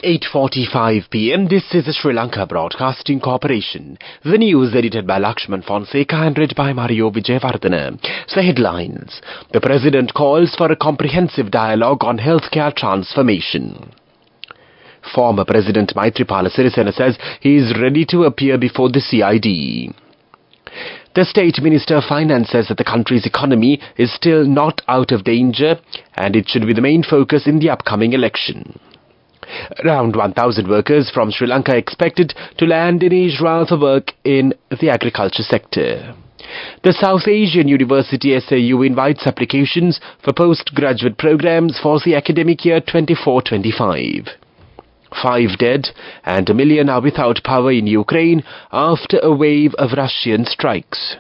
8:45 p.m. This is the Sri Lanka Broadcasting Corporation. The news edited by Lakshman Fonseca and read by Mario Vijayavardhana. The headlines. The President calls for a comprehensive dialogue on healthcare transformation. Former President Maithripala Sirisena says he is ready to appear before the CID. The State Minister of Finance says that the country's economy is still not out of danger and it should be the main focus in the upcoming election. Around 1,000 workers from Sri Lanka are expected to land in Israel for work in the agriculture sector. The South Asian University SAU invites applications for postgraduate programs for the academic year 24-25. 5 dead and 1 million are without power in Ukraine after a wave of Russian strikes.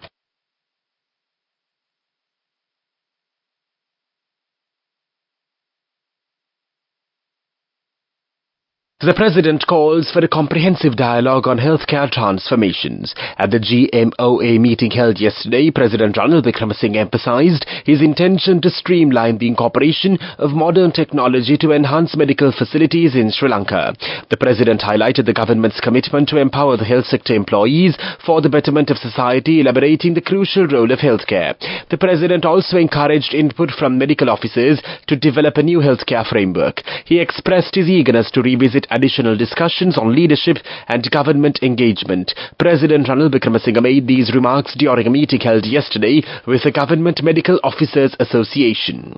The President calls for a comprehensive dialogue on healthcare transformations. At the GMOA meeting held yesterday, President Ranil Wickremesinghe emphasized his intention to streamline the incorporation of modern technology to enhance medical facilities in Sri Lanka. The President highlighted the government's commitment to empower the health sector employees for the betterment of society, elaborating the crucial role of healthcare. The President also encouraged input from medical officers to develop a new healthcare framework. He expressed his eagerness to revisit additional discussions on leadership and government engagement. President Ranil Wickremesinghe made these remarks during a meeting held yesterday with the Government Medical Officers Association.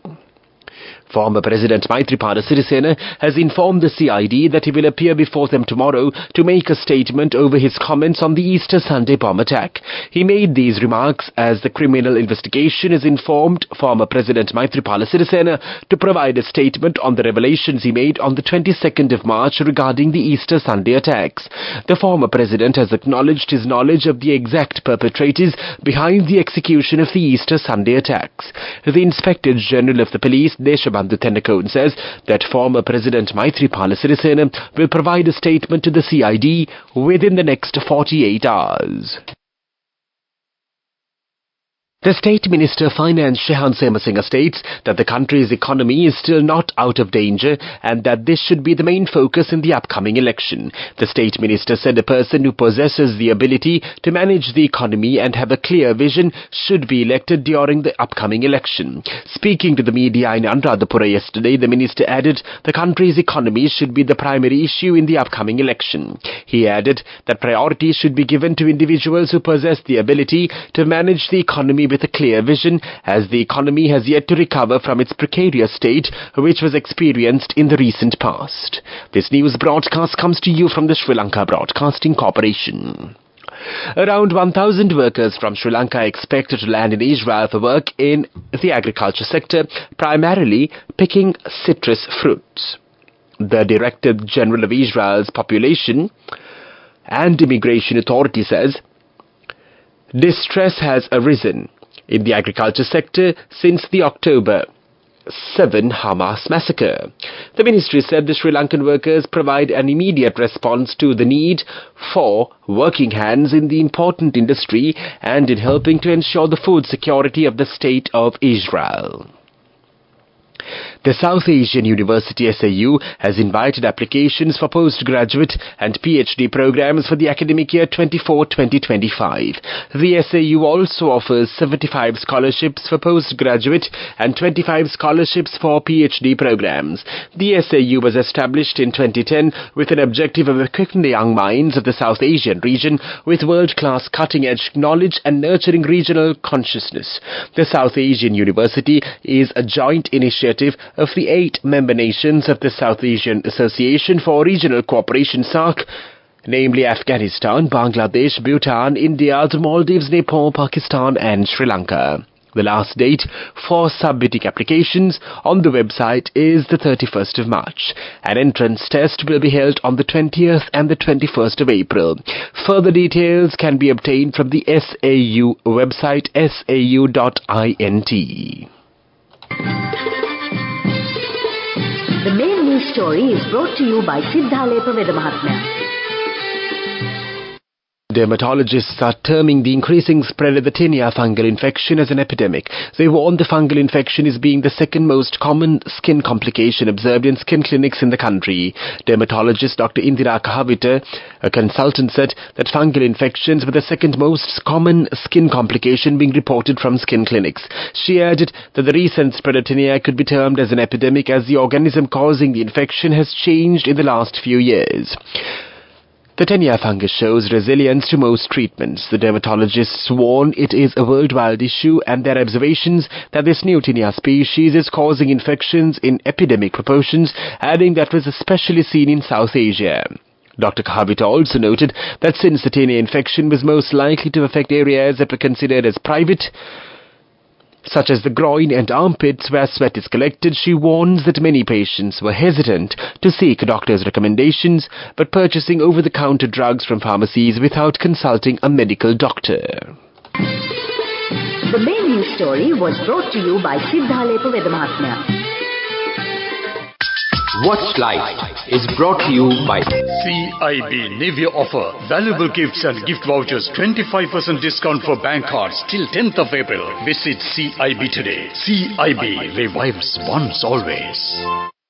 Former President Maithripala Sirisena has informed the CID that he will appear before them tomorrow to make a statement over his comments on the Easter Sunday bomb attack. He made these remarks as the criminal investigation has informed former President Maithripala Sirisena to provide a statement on the revelations he made on the 22nd of March regarding the Easter Sunday attacks. The former president has acknowledged his knowledge of the exact perpetrators behind the execution of the Easter Sunday attacks. The Inspector General of the Police, Deshabandhu Tennakone, says that former President Maithripala Sirisena will provide a statement to the CID within the next 48 hours. The State Minister of Finance Shehan Semasinghe states that the country's economy is still not out of danger and that this should be the main focus in the upcoming election. The State Minister said a person who possesses the ability to manage the economy and have a clear vision should be elected during the upcoming election. Speaking to the media in Anuradhapura yesterday, the Minister added the country's economy should be the primary issue in the upcoming election. He added that priority should be given to individuals who possess the ability to manage the economy with a clear vision, as the economy has yet to recover from its precarious state which was experienced in the recent past. This news broadcast comes to you from the Sri Lanka Broadcasting Corporation. Around 1,000 workers from Sri Lanka are expected to land in Israel for work in the agriculture sector, primarily picking citrus fruits. The Director General of Israel's Population and Immigration Authority says distress has arisen in the agriculture sector since the October 7 Hamas massacre. The ministry said the Sri Lankan workers provide an immediate response to the need for working hands in the important industry and in helping to ensure the food security of the State of Israel. The South Asian University SAU has invited applications for postgraduate and PhD programs for the academic year 24-2025. The SAU also offers 75 scholarships for postgraduate and 25 scholarships for PhD programs. The SAU was established in 2010 with an objective of equipping the young minds of the South Asian region with world-class cutting-edge knowledge and nurturing regional consciousness. The South Asian University is a joint initiative of the 8 member nations of the South Asian Association for Regional Cooperation SAARC, namely Afghanistan, Bangladesh, Bhutan, India, the Maldives, Nepal, Pakistan and Sri Lanka. The last date for submitting applications on the website is the 31st of March. An entrance test will be held on the 20th and the 21st of April. Further details can be obtained from the SAU website sau.int. The main news story is brought to you by Sinhala Veda Mahatmya. Dermatologists are terming the increasing spread of the tinea fungal infection as an epidemic. They warn the fungal infection is being the second most common skin complication observed in skin clinics in the country. Dermatologist Dr. Indira Kahavita, a consultant, said that fungal infections were the second most common skin complication being reported from skin clinics. She added that the recent spread of tinea could be termed as an epidemic as the organism causing the infection has changed in the last few years. The tinea fungus shows resilience to most treatments. The dermatologists warn it is a worldwide issue and their observations that this new tinea species is causing infections in epidemic proportions, adding that was especially seen in South Asia. Dr. Kahavita also noted that since the tinea infection was most likely to affect areas that were considered as private, such as the groin and armpits where sweat is collected, she warns that many patients were hesitant to seek doctors' recommendations but purchasing over-the-counter drugs from pharmacies without consulting a medical doctor. The main news story was brought to you by Sinhala Vedamahatmya. What's Life is brought to you by CIB Nivea offer. Valuable gifts and gift vouchers. 25% discount for bank cards till 10th of April. Visit CIB today. CIB revives once always.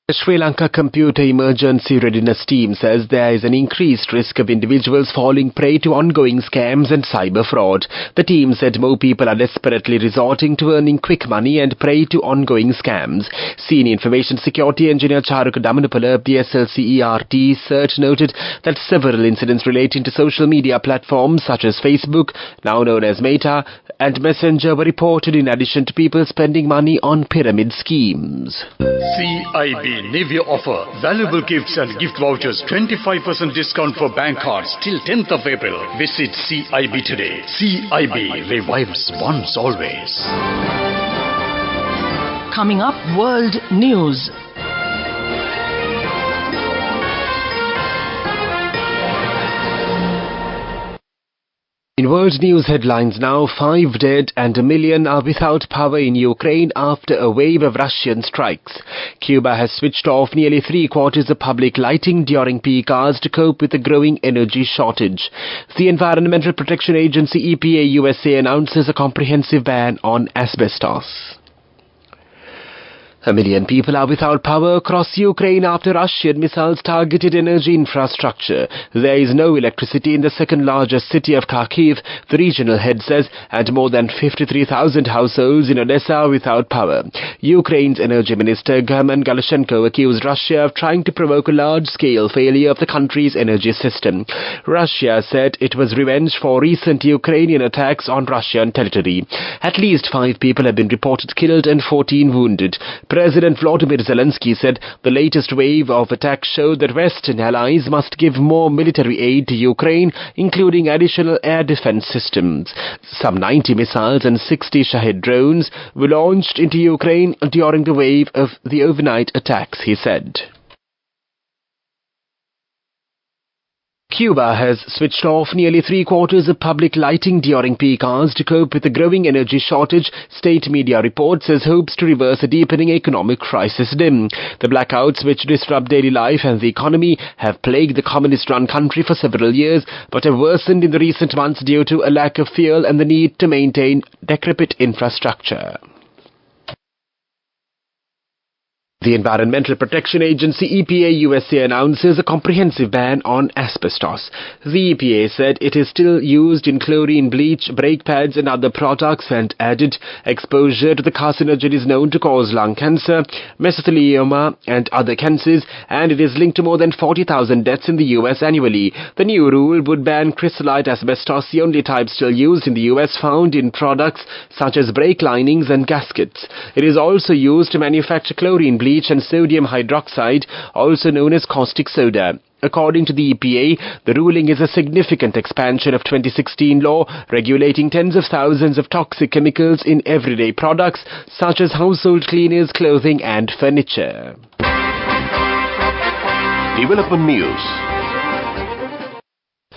The Sri Lanka Computer Emergency Readiness Team says there is an increased risk of individuals falling prey to ongoing scams and cyber fraud. The team said more people are desperately resorting to earning quick money and prey to ongoing scams. Senior Information Security Engineer Charuk Damanupala of the SLCERT CERT noted that several incidents relating to social media platforms such as Facebook, now known as Meta, and Messenger were reported in addition to people spending money on pyramid schemes. CIB Nivea offer. Valuable gifts and gift vouchers. 25% discount for bank cards till 10th of April. Visit CIB today. CIB revives once always. Coming up, World News. In world news headlines now, 5 dead and 1 million are without power in Ukraine after a wave of Russian strikes. Cuba has switched off nearly 3/4 of public lighting during peak hours to cope with the growing energy shortage. The Environmental Protection Agency EPA USA announces a comprehensive ban on asbestos. 1 million people are without power across Ukraine after Russian missiles targeted energy infrastructure. There is no electricity in the second largest city of Kharkiv, the regional head says, and more than 53,000 households in Odessa are without power. Ukraine's energy minister German Galushenko accused Russia of trying to provoke a large-scale failure of the country's energy system. Russia said it was revenge for recent Ukrainian attacks on Russian territory. At least 5 people have been reported killed and 14 wounded. President Volodymyr Zelensky said the latest wave of attacks showed that Western allies must give more military aid to Ukraine, including additional air defense systems. Some 90 missiles and 60 Shahed drones were launched into Ukraine during the wave of the overnight attacks, he said. Cuba has switched off nearly 3/4 of public lighting during peak hours to cope with the growing energy shortage, state media reports, as hopes to reverse a deepening economic crisis dim. The blackouts, which disrupt daily life and the economy, have plagued the communist-run country for several years, but have worsened in the recent months due to a lack of fuel and the need to maintain decrepit infrastructure. The Environmental Protection Agency EPA USA announces a comprehensive ban on asbestos. The EPA said it is still used in chlorine bleach, brake pads and other products, and added exposure to the carcinogen is known to cause lung cancer, mesothelioma and other cancers, and it is linked to more than 40,000 deaths in the US annually. The new rule would ban chrysolite asbestos, the only type still used in the US found in products such as brake linings and gaskets. It is also used to manufacture chlorine bleach and sodium hydroxide, also known as caustic soda. According to the EPA, the ruling is a significant expansion of 2016 law regulating tens of thousands of toxic chemicals in everyday products such as household cleaners, clothing and furniture. Development News.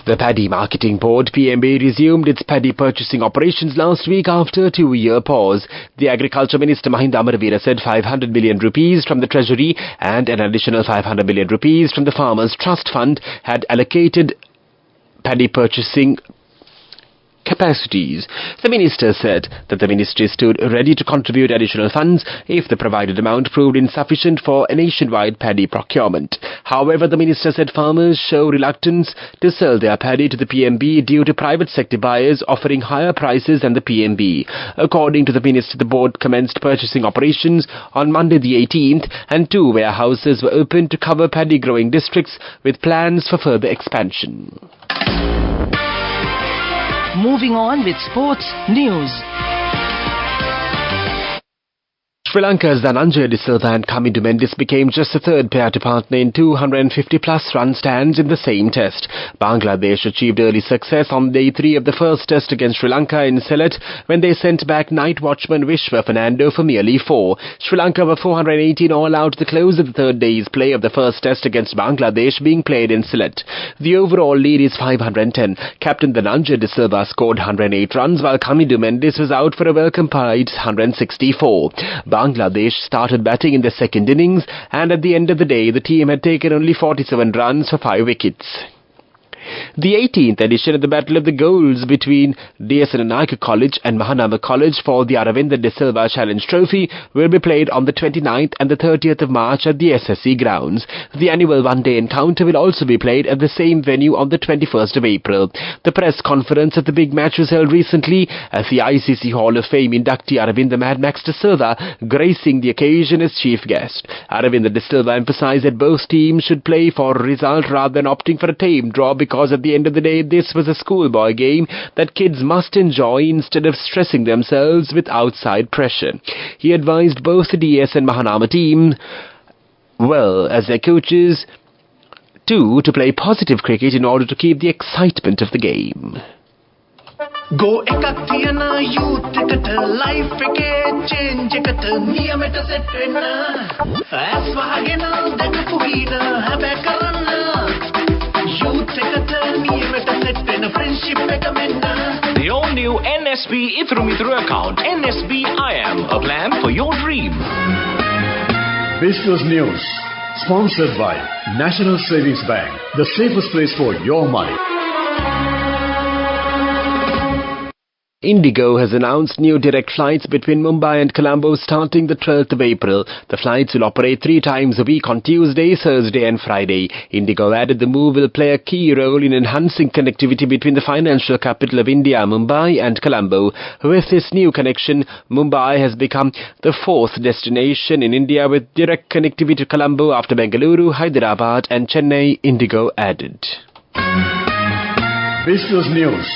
The Paddy Marketing Board, PMB, resumed its paddy purchasing operations last week after a 2-year pause. The Agriculture Minister Mahinda Amaravira said 500 million rupees from the Treasury and an additional 500 million rupees from the Farmers Trust Fund had allocated paddy purchasing capacities. The minister said that the ministry stood ready to contribute additional funds if the provided amount proved insufficient for a nationwide paddy procurement. However, the minister said farmers show reluctance to sell their paddy to the PMB due to private sector buyers offering higher prices than the PMB. According to the minister, the board commenced purchasing operations on Monday the 18th and 2 warehouses were opened to cover paddy growing districts with plans for further expansion. Moving on with sports news. Sri Lanka's Dhananjaya De Silva and Kamindu Mendis became just the third pair to partner in 250-plus run stands in the same test. Bangladesh achieved early success on day 3 of the first test against Sri Lanka in Sylhet when they sent back night watchman Vishwa Fernando for merely 4. Sri Lanka were 418 all out at the close of the third day's play of the first test against Bangladesh being played in Sylhet. The overall lead is 510. Captain Dhananjaya De Silva scored 108 runs while Kamindu Mendis was out for a well-compiled 164. Bangladesh started batting in the second innings, and at the end of the day, the team had taken only 47 runs for 5 wickets. The 18th edition of the Battle of the Goals between D.S. Naika College and Mahanama College for the Aravinda De Silva Challenge Trophy will be played on the 29th and the 30th of March at the SSC grounds. The annual one-day encounter will also be played at the same venue on the 21st of April. The press conference of the big match was held recently as the ICC Hall of Fame inductee Aravinda Mad Max De Silva gracing the occasion as chief guest. Aravinda De Silva emphasized that both teams should play for a result rather than opting for a tame draw because at the end of the day, this was a schoolboy game that kids must enjoy instead of stressing themselves with outside pressure. He advised both the DS and Mahanama team, as their coaches, to play positive cricket in order to keep the excitement of the game. Go ekak thiyana youth eකට life එකේ change එකට නියමෙට set වෙන්න ඇස් වහගෙන දැකපු හීන හැබැ කරන්න youth එකට නියමෙට set වෙන්න friendship එක මෙන්න. The all new NSB Ithru Mithru account, NSB I Am, a plan for your dream. Business News, sponsored by National Savings Bank, the safest place for your money. Indigo has announced new direct flights between Mumbai and Colombo starting the 12th of April. The flights will operate 3 times a week on Tuesday, Thursday and Friday. Indigo added the move will play a key role in enhancing connectivity between the financial capital of India, Mumbai and Colombo. With this new connection, Mumbai has become the 4th destination in India with direct connectivity to Colombo after Bengaluru, Hyderabad and Chennai, Indigo added. Business News,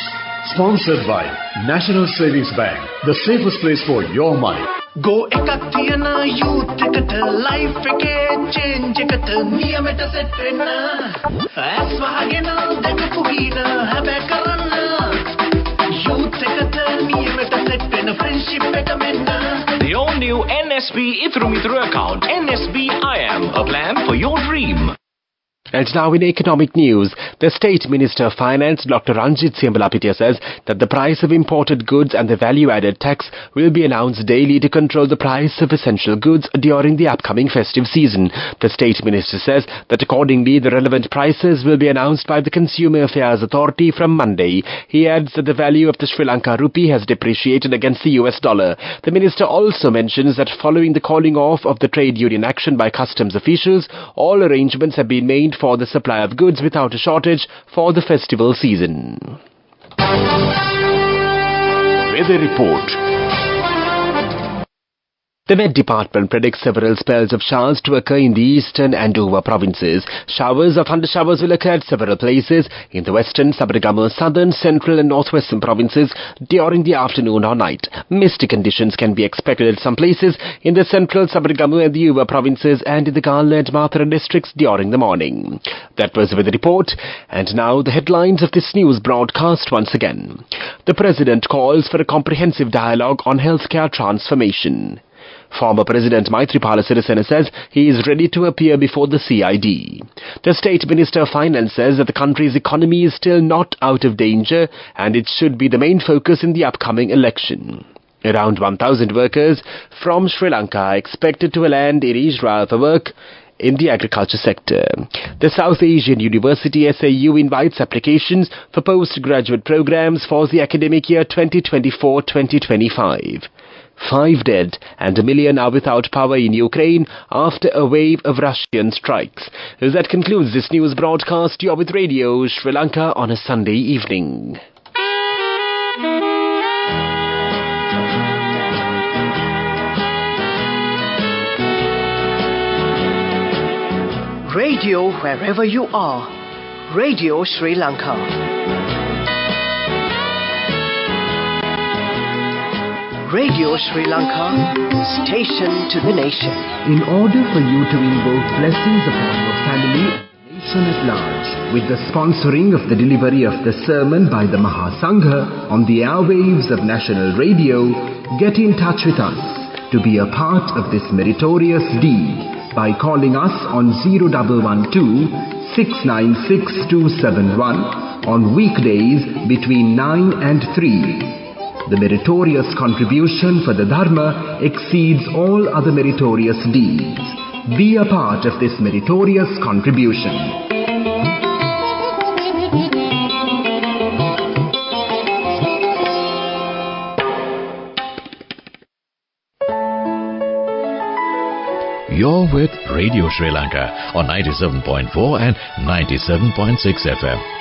sponsored by National Savings Bank, the safest place for your money. Go ekak thiyana youth eකට life එකේ change එකට නියමෙට set වෙන්න ඇස් වහගෙන දැකපු හීන හැබැ කරන්න youth එකට නියමෙට set වෙන්න friendship එක මෙන්න. The all new NSB Ithru Mithru account, NSB I Am, a plan for your dream. And now in economic news, the State Minister of Finance, Dr. Ranjit Siambalapitiya, says that the price of imported goods and the value-added tax will be announced daily to control the price of essential goods during the upcoming festive season. The State Minister says that accordingly the relevant prices will be announced by the Consumer Affairs Authority from Monday. He adds that the value of the Sri Lanka rupee has depreciated against the US dollar. The Minister also mentions that following the calling off of the trade union action by customs officials, all arrangements have been made for the supply of goods without a shortage for the festival season. Weather report. The Met Department predicts several spells of showers to occur in the eastern and over provinces. Showers or thundershowers will occur at several places in the western, Sabaragamu, southern, central and northwestern provinces during the afternoon or night. Misty conditions can be expected at some places in the central, Sabaragamu and the Uva provinces and in the Gala and Mathura districts during the morning. That was with the report. And now the headlines of this news broadcast once again. The President calls for a comprehensive dialogue on healthcare transformation. Former President Maithripala Sirisena says he is ready to appear before the CID. The State Minister of Finance says that the country's economy is still not out of danger and it should be the main focus in the upcoming election. Around 1,000 workers from Sri Lanka are expected to land in Israel for work in the agriculture sector. The South Asian University SAU invites applications for postgraduate programs for the academic year 2024-2025. 5 dead and 1 million are without power in Ukraine after a wave of Russian strikes. That concludes this news broadcast. You are with Radio Sri Lanka on a Sunday evening. Radio wherever you are. Radio Sri Lanka. Radio Sri Lanka, station to the nation. In order for you to invoke blessings upon your family and the nation at large, with the sponsoring of the delivery of the sermon by the Mahasangha on the airwaves of National Radio, get in touch with us to be a part of this meritorious deed by calling us on 0112 696 271 on weekdays between 9 and 3. The meritorious contribution for the Dharma exceeds all other meritorious deeds. Be a part of this meritorious contribution. You're with Radio Sri Lanka on 97.4 and 97.6 FM.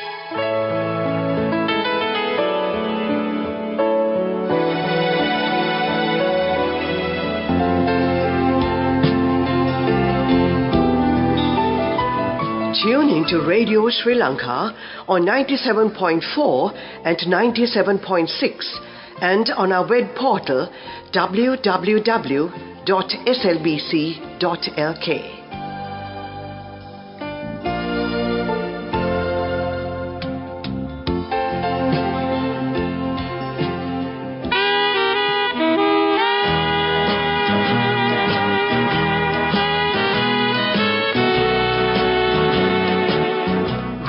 Tune into Radio Sri Lanka on 97.4 and 97.6 and on our web portal www.slbc.lk.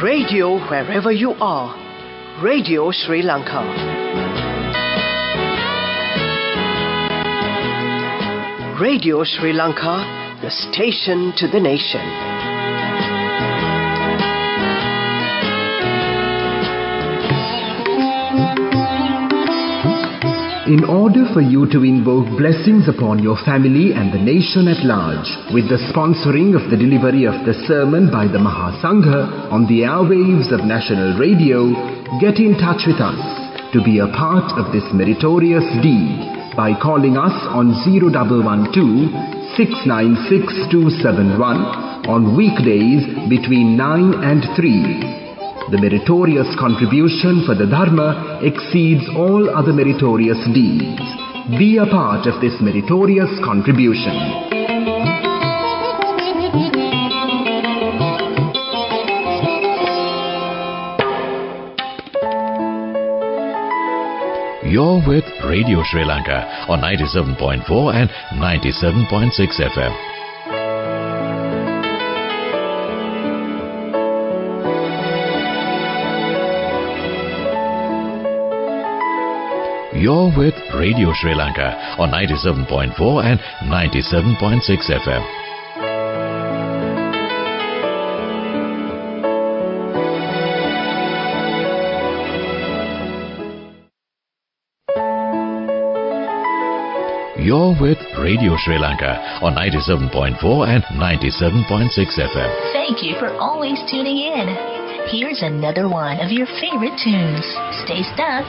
Radio wherever you are. Radio Sri Lanka. Radio Sri Lanka, the station to the nation. In order for you to invoke blessings upon your family and the nation at large, with the sponsoring of the delivery of the sermon by the Mahasangha on the airwaves of National Radio, get in touch with us to be a part of this meritorious deed by calling us on 0112 696 271 on weekdays between 9 and 3. The meritorious contribution for the Dharma exceeds all other meritorious deeds. Be a part of this meritorious contribution. You're with Radio Sri Lanka on 97.4 and 97.6 FM. You're with Radio Sri Lanka on 97.4 and 97.6 FM. You're with Radio Sri Lanka on 97.4 and 97.6 FM. Thank you for always tuning in. Here's another one of your favorite tunes. Stay stuck.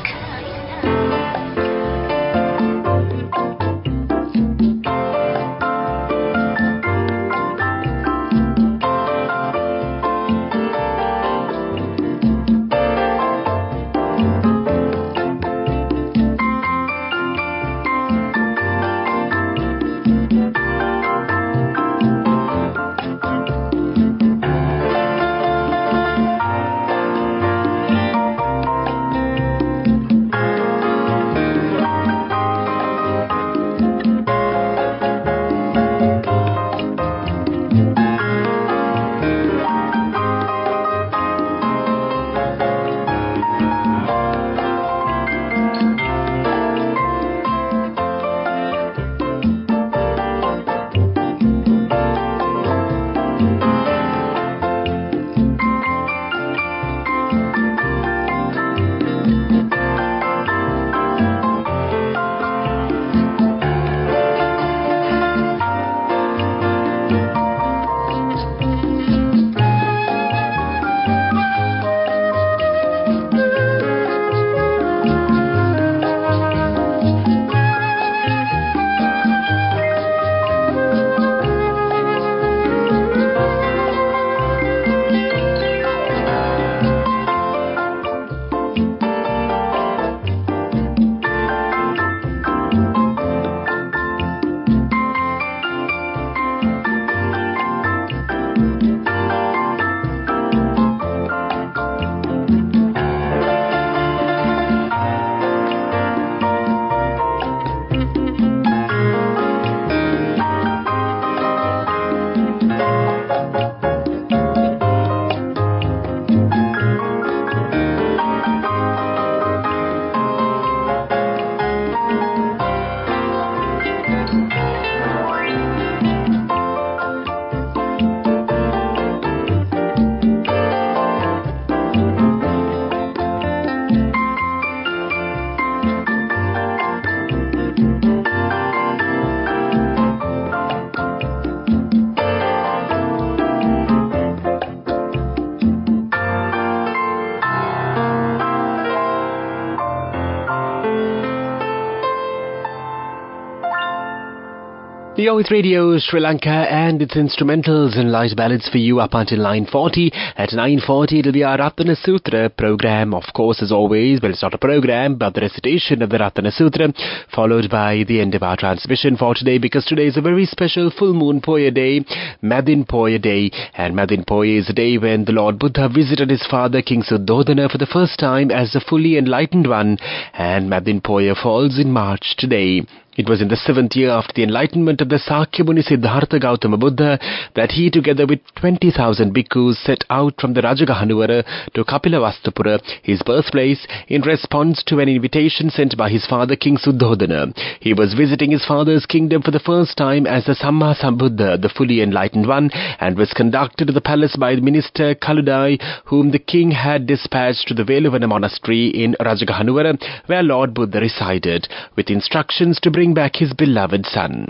You're with Radio Sri Lanka and its instrumentals and light ballads for you up until 9:40. At 9:40 it'll be our Ratana Sutra program. Of course, as always, well, it's not a program, but the recitation of the Ratana Sutra, followed by the end of our transmission for today, because today is a very special full moon Poya day, Madin Poya day. And Madin Poya is a day when the Lord Buddha visited his father King Suddhodana for the first time as a fully enlightened one. And Madin Poya falls in March today. It was in the 7th year after the enlightenment of the Sakya Muni Siddhartha Gautama Buddha that he, together with 20,000 bhikkhus, set out from the Rajagahanuvara to Kapilavastupuram, his birthplace, in response to an invitation sent by his father King Suddhodana. He was visiting his father's kingdom for the first time as the Samma Sambuddha, the fully enlightened one, and was conducted to the palace by the minister Kaludai, whom the king had dispatched to the Veluvana monastery in Rajagahanuvara, where Lord Buddha resided, with instructions to bring back his beloved son.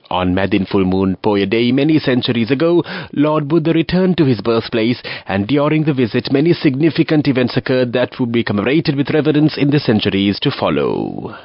On Madin full moon Poya day many centuries ago, Lord Buddha returned to his birthplace, and during the visit many significant events occurred that would be commemorated with reverence in the centuries to follow.